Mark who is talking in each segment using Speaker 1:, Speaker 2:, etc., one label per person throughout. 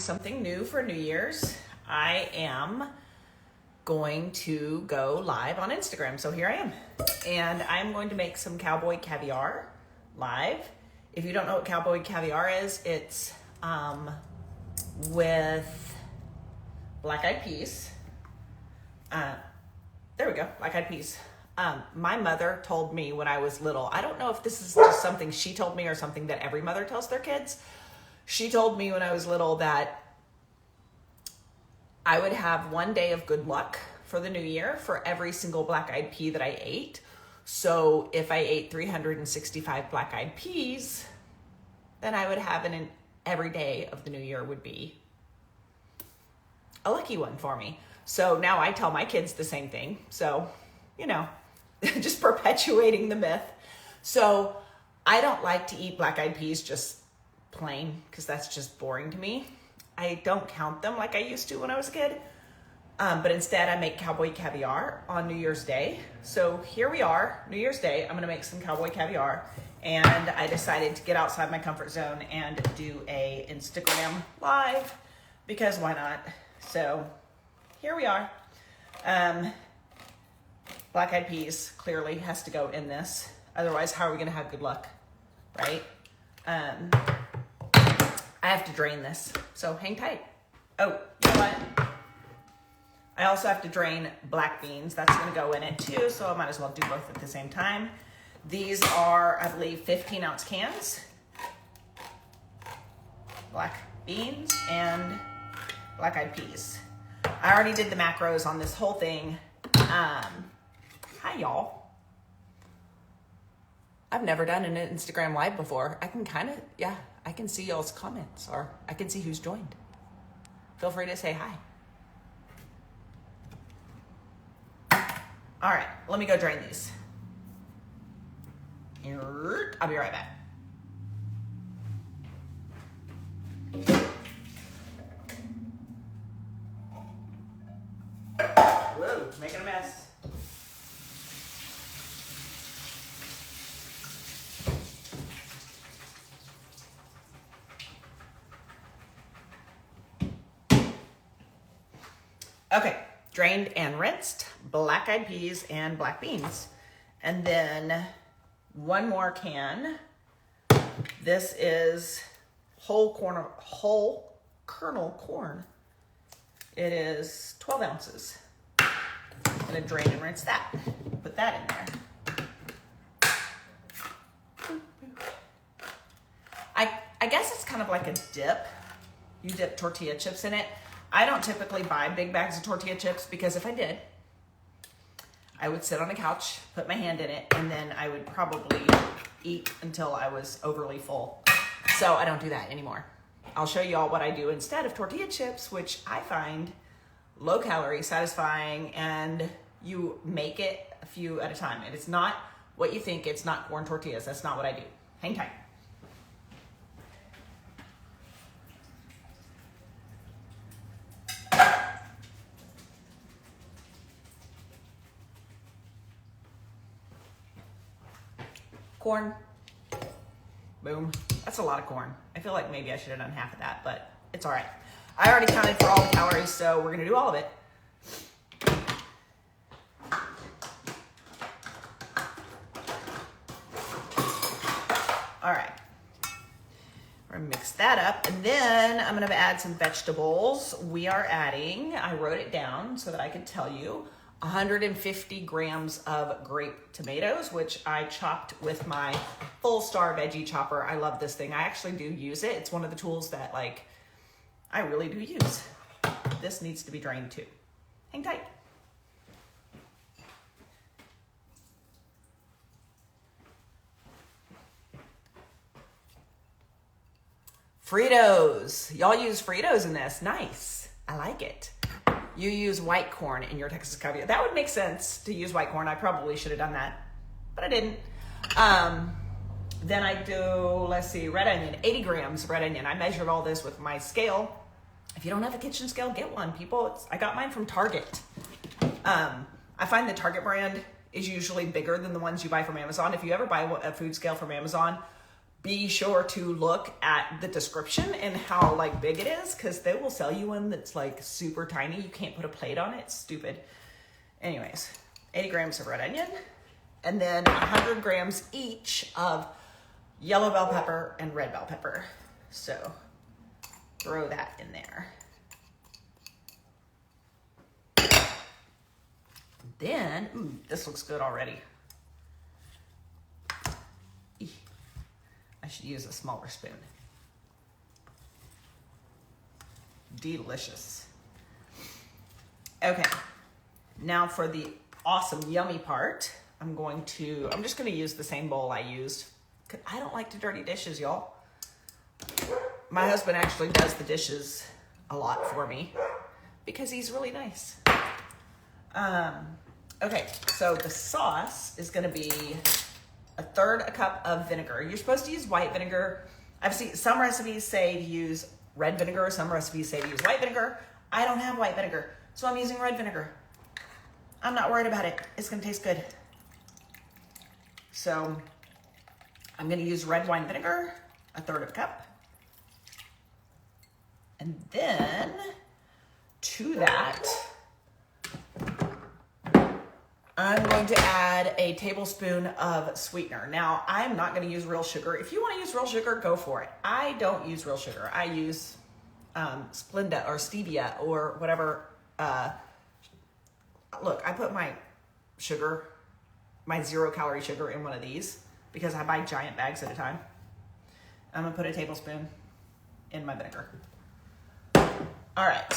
Speaker 1: Something new for New Year's. I am going to go live on Instagram. So here I am. And I'm going to make some Cowboy Caviar live. If you don't know what Cowboy Caviar is, it's with black-eyed peas. There we go, black-eyed peas. My mother told me when I was little, I don't know if this is just something she told me or something that every mother tells their kids. She told me when I was little that I would have one day of good luck for the new year for every single black-eyed pea that I ate. So if I ate 365 black-eyed peas, then I would have every day of the new year would be a lucky one for me. So now I tell my kids the same thing. So, you know, just perpetuating the myth. So I don't like to eat black-eyed peas just plain because that's just boring to me. I don't count them like I used to when I was a kid. But instead I make Cowboy Caviar on New Year's Day. So here we are, New Year's Day. I'm gonna make some Cowboy Caviar. And I decided to get outside my comfort zone and do a Instagram live because why not? So here we are. Black-eyed peas clearly has to go in this. Otherwise, how are we gonna have good luck, right? I have to drain this, so hang tight. Oh, you know what? I also have to drain black beans. That's gonna go in it too, so I might as well do both at the same time. These are, I believe, 15-ounce cans. Black beans and black-eyed peas. I already did the macros on this whole thing. Hi, y'all. I've never done an Instagram live before. I can I can see y'all's comments or I can see who's joined. Feel free to say hi. All right, let me go drain these. I'll be right back. Whoa, making a mess. Okay, drained and rinsed, black-eyed peas and black beans. And then one more can. This is whole kernel corn. It is 12 ounces. I'm gonna drain and rinse that. Put that in there. I guess it's kind of like a dip. You dip tortilla chips in it. I don't typically buy big bags of tortilla chips because if I did, I would sit on a couch, put my hand in it, and then I would probably eat until I was overly full. So I don't do that anymore. I'll show you all what I do instead of tortilla chips, which I find low calorie, satisfying, and you make it a few at a time. And it's not what you think. It's not corn tortillas. That's not what I do. Hang tight. Corn. Boom. That's a lot of corn. I feel like maybe I should have done half of that, but it's all right. I already counted for all the calories, so we're gonna do all of it. All right. We're gonna mix that up, and then I'm gonna add some vegetables. We are adding, I wrote it down so that I could tell you, 150 grams of grape tomatoes, which I chopped with my Full Star veggie chopper. I love this thing. I actually do use it. It's one of the tools that I really do use. This needs to be drained too. Hang tight. Fritos. Y'all use Fritos in this. Nice. I like it. You use white corn in your Texas caviar. That would make sense to use white corn. I probably should have done that, but I didn't. Then I do, let's see, red onion, 80 grams red onion. I measured all this with my scale. If you don't have a kitchen scale, get one. People, I got mine from Target. I find the Target brand is usually bigger than the ones you buy from Amazon. If you ever buy a food scale from Amazon, be sure to look at the description and how like big it is, because they will sell you one that's like super tiny. You can't put a plate on it. It's stupid. Anyways, 80 grams of red onion, and then 100 grams each of yellow bell pepper and red bell pepper. So throw that in there. Then, ooh, this looks good already. I should use a smaller spoon. Delicious. Okay, now for the awesome, yummy part, I'm just gonna use the same bowl I used. I don't like to dirty dishes, y'all. My husband actually does the dishes a lot for me because he's really nice. Okay, so the sauce is gonna be 1/3 cup of vinegar. You're supposed to use white vinegar. I've seen some recipes say to use red vinegar, some recipes say to use white vinegar. I don't have white vinegar, so I'm using red vinegar. I'm not worried about it. It's gonna taste good. So I'm gonna use red wine vinegar, 1/3 cup. And then to that, I'm going to add a tablespoon of sweetener. Now, I'm not going to use real sugar. If you want to use real sugar, go for it. I don't use real sugar. I use Splenda or stevia or whatever. Look, I put my sugar, my 0-calorie sugar in one of these because I buy giant bags at a time. I'm going to put a tablespoon in my vinegar. All right.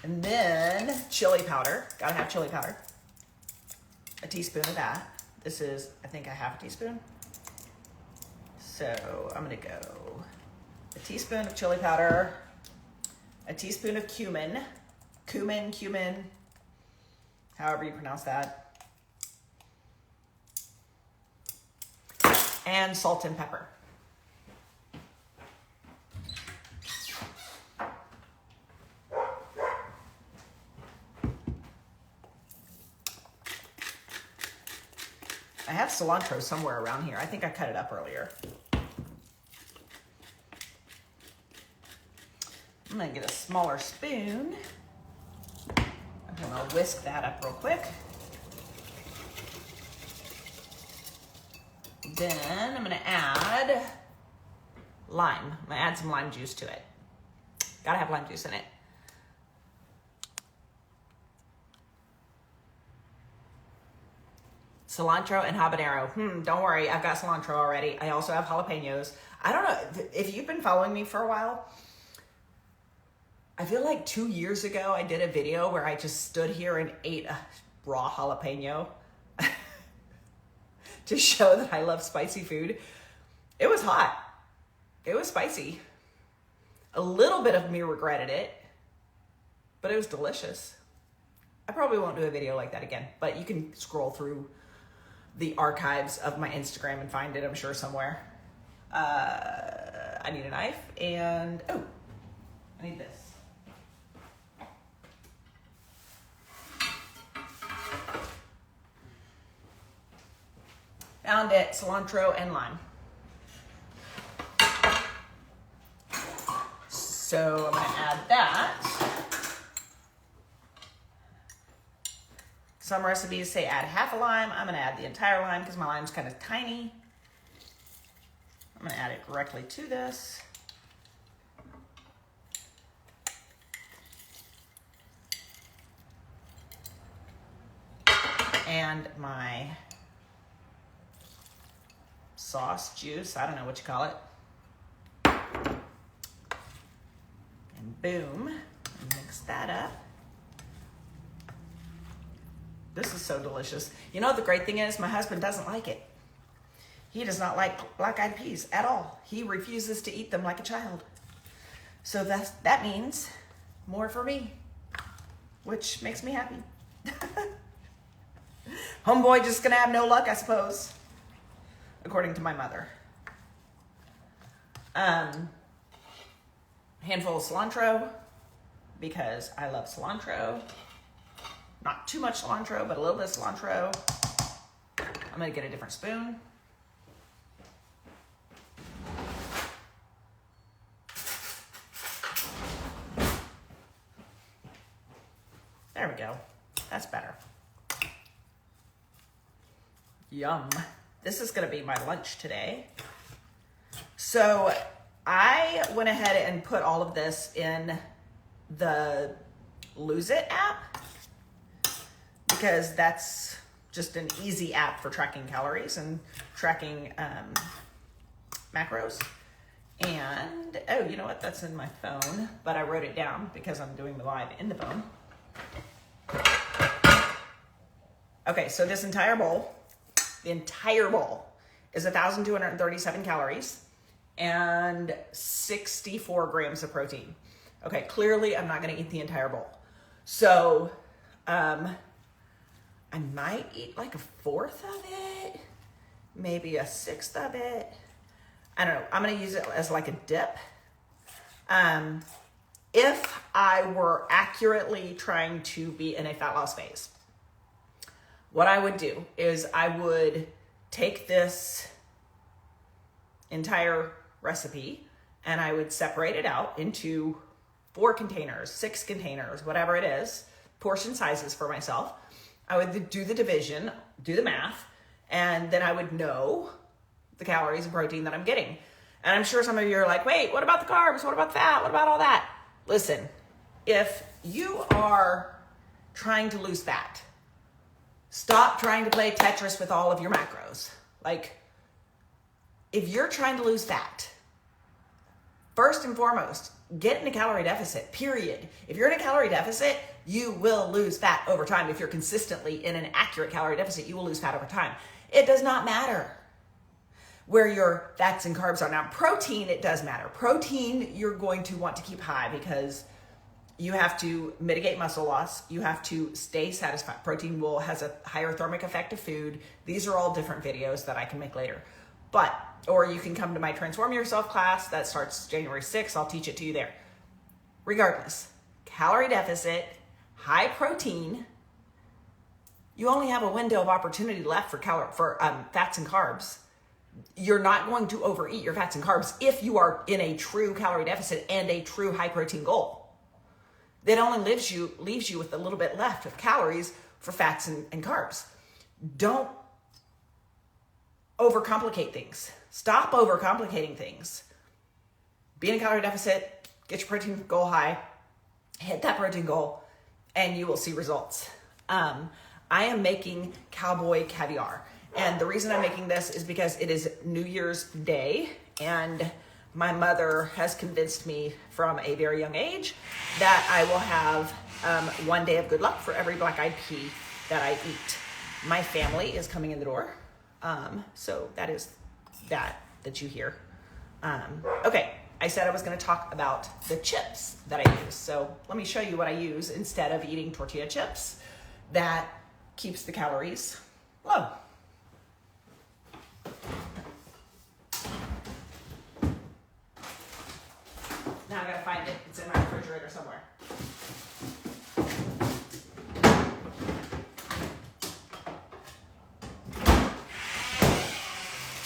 Speaker 1: And then chili powder. Gotta have chili powder. A teaspoon of that. This is, I think, a half a teaspoon. So I'm gonna go a teaspoon of chili powder, a teaspoon of cumin, however you pronounce that, and salt and pepper. I have cilantro somewhere around here. I think I cut it up earlier. I'm gonna get a smaller spoon. I'm gonna whisk that up real quick. Then I'm gonna add lime. I'm gonna add some lime juice to it. Gotta have lime juice in it. Cilantro and habanero. Don't worry, I've got cilantro already. I also have jalapenos. I don't know, if you've been following me for a while, I feel like 2 years ago I did a video where I just stood here and ate a raw jalapeno to show that I love spicy food. It was hot. It was spicy. A little bit of me regretted it, but it was delicious. I probably won't do a video like that again, but you can scroll through the archives of my Instagram and find it, I'm sure, somewhere. I need a knife and, oh, I need this. Found it, cilantro and lime. So I'm gonna add that. Some recipes say add half a lime. I'm gonna add the entire lime because my lime's kind of tiny. I'm gonna add it directly to this. And my sauce juice, I don't know what you call it. And boom, mix that up. This is so delicious. You know, the great thing is my husband doesn't like it. He does not like black-eyed peas at all. He refuses to eat them like a child. So that means more for me, which makes me happy. Homeboy just gonna have no luck, I suppose, according to my mother. Handful of cilantro, because I love cilantro. Not too much cilantro, but a little bit of cilantro. I'm gonna get a different spoon. There we go. That's better. Yum. This is going to be my lunch today. So I went ahead and put all of this in the Lose It app because that's just an easy app for tracking calories and tracking macros. And, oh, you know what? That's in my phone, but I wrote it down because I'm doing the live in the phone. Okay, so this entire bowl, the entire bowl is 1,237 calories and 64 grams of protein. Okay, clearly I'm not gonna eat the entire bowl. So, I might eat like a fourth of it, maybe a sixth of it. I don't know, I'm gonna use it as like a dip. If I were accurately trying to be in a fat loss phase, what I would do is I would take this entire recipe and I would separate it out into 4 containers, 6 containers, whatever it is, portion sizes for myself. I would do the division, do the math, and then I would know the calories and protein that I'm getting. And I'm sure some of you are like, wait, what about the carbs? What about fat? What about all that? Listen, if you are trying to lose fat, stop trying to play Tetris with all of your macros. Like, if you're trying to lose fat, first and foremost, get in a calorie deficit, period. If you're in a calorie deficit, you will lose fat over time. If you're consistently in an accurate calorie deficit, you will lose fat over time. It does not matter where your fats and carbs are. Now, protein, it does matter. Protein, you're going to want to keep high because you have to mitigate muscle loss. You have to stay satisfied. Protein has a higher thermic effect of food. These are all different videos that I can make later. Or you can come to my Transform Yourself class that starts January 6th. I'll teach it to you there. Regardless, calorie deficit, high protein, you only have a window of opportunity left for fats and carbs. You're not going to overeat your fats and carbs if you are in a true calorie deficit and a true high protein goal. That only leaves you with a little bit left of calories for fats and carbs. Don't overcomplicate things. Stop overcomplicating things. Be in a calorie deficit, get your protein goal high, hit that protein goal, and you will see results. I am making Cowboy Caviar. And the reason I'm making this is because it is New Year's Day, and my mother has convinced me from a very young age that I will have 1 day of good luck for every black-eyed pea that I eat. My family is coming in the door, so that is that you hear. Okay, I said I was going to talk about the chips that I use. So let me show you what I use instead of eating tortilla chips that keeps the calories low. Now I gotta find it. It's in my refrigerator somewhere.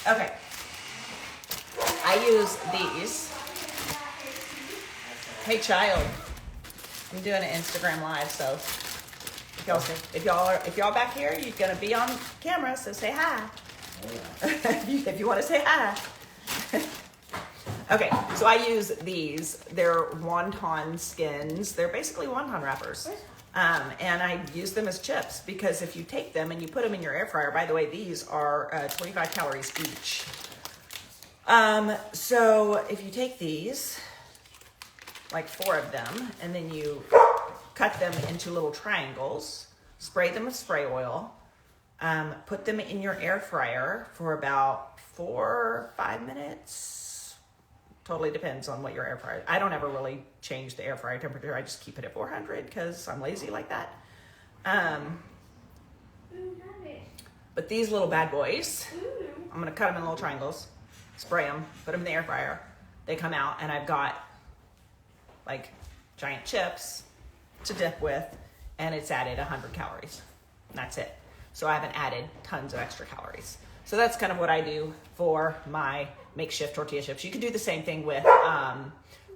Speaker 1: Okay. I use these. Hey child. I'm doing an Instagram live, so if y'all back here, you're gonna be on camera, so say hi. If you want to say hi. Okay, so I use these. They're wonton skins. They're basically wonton wrappers. And I use them as chips because if you take them and you put them in your air fryer, by the way, these are 25 calories each. So if you take these, like 4 of them, and then you cut them into little triangles, spray them with spray oil, put them in your air fryer for about 4 or 5 minutes. Totally depends on what your air fryer. I don't ever really change the air fryer temperature. I just keep it at 400 because I'm lazy like that. But these little bad boys, I'm gonna cut them in little triangles, spray them, put them in the air fryer. They come out, and I've got like giant chips to dip with, and it's added 100 calories. And that's it. So I haven't added tons of extra calories. So that's kind of what I do for my makeshift tortilla chips. You can do the same thing with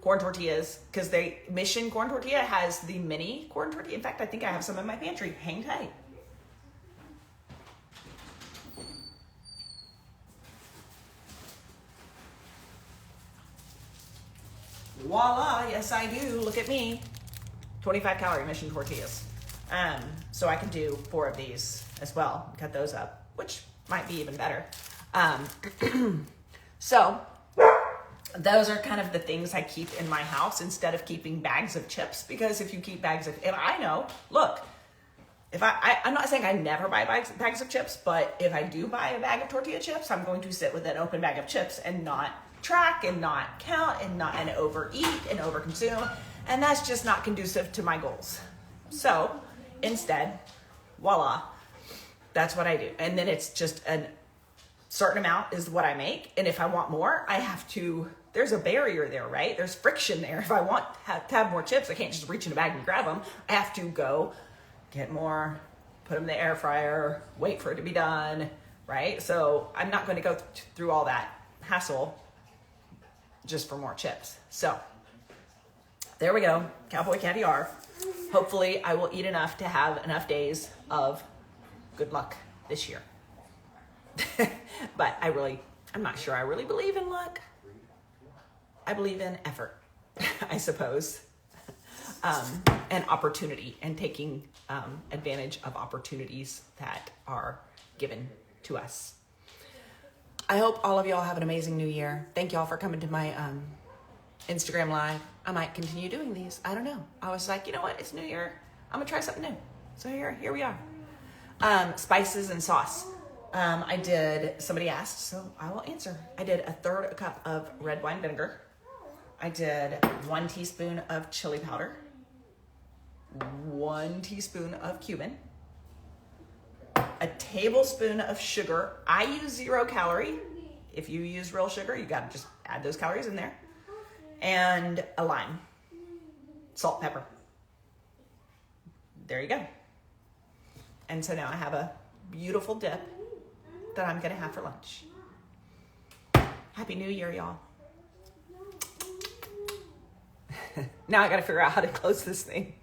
Speaker 1: corn corn tortillas, because Mission corn tortilla has the mini corn tortilla. In fact, I think I have some in my pantry. Hang tight. Voila, yes I do. Look at me. 25 calorie Mission tortillas. So I can do 4 of these as well. Cut those up, which might be even better. So those are kind of the things I keep in my house instead of keeping bags of chips, because if you keep if I know, look, if I'm not saying I never buy bags of chips, but if I do buy a bag of tortilla chips, I'm going to sit with an open bag of chips and not track and not count and overeat and overconsume. And that's just not conducive to my goals. So instead, voila, that's what I do. And then it's just a certain amount is what I make. And if I want more, there's a barrier there, right? There's friction there. If I want to have more chips, I can't just reach in a bag and grab them. I have to go get more, put them in the air fryer, wait for it to be done, right? So I'm not going to go through all that hassle just for more chips. So there we go, Cowboy Caviar. Hopefully I will eat enough to have enough days of good luck this year. But I'm not sure I really believe in luck. I believe in effort, I suppose, and opportunity, and taking advantage of opportunities that are given to us. I hope all of y'all have an amazing new year. Thank y'all for coming to my Instagram live. I might continue doing these. I don't know. I was like, you know what? It's New Year. I'm gonna try something new. So here we are. Spices and sauce. Somebody asked, so I will answer. I did 1/3 cup of red wine vinegar. I did 1 teaspoon of chili powder, 1 teaspoon of cumin, a tablespoon of sugar. I use 0 calorie. If you use real sugar, you gotta just add those calories in there. And a lime, salt, pepper. There you go. And so now I have a beautiful dip that I'm gonna have for lunch. Happy New Year, y'all. Now I gotta figure out how to close this thing.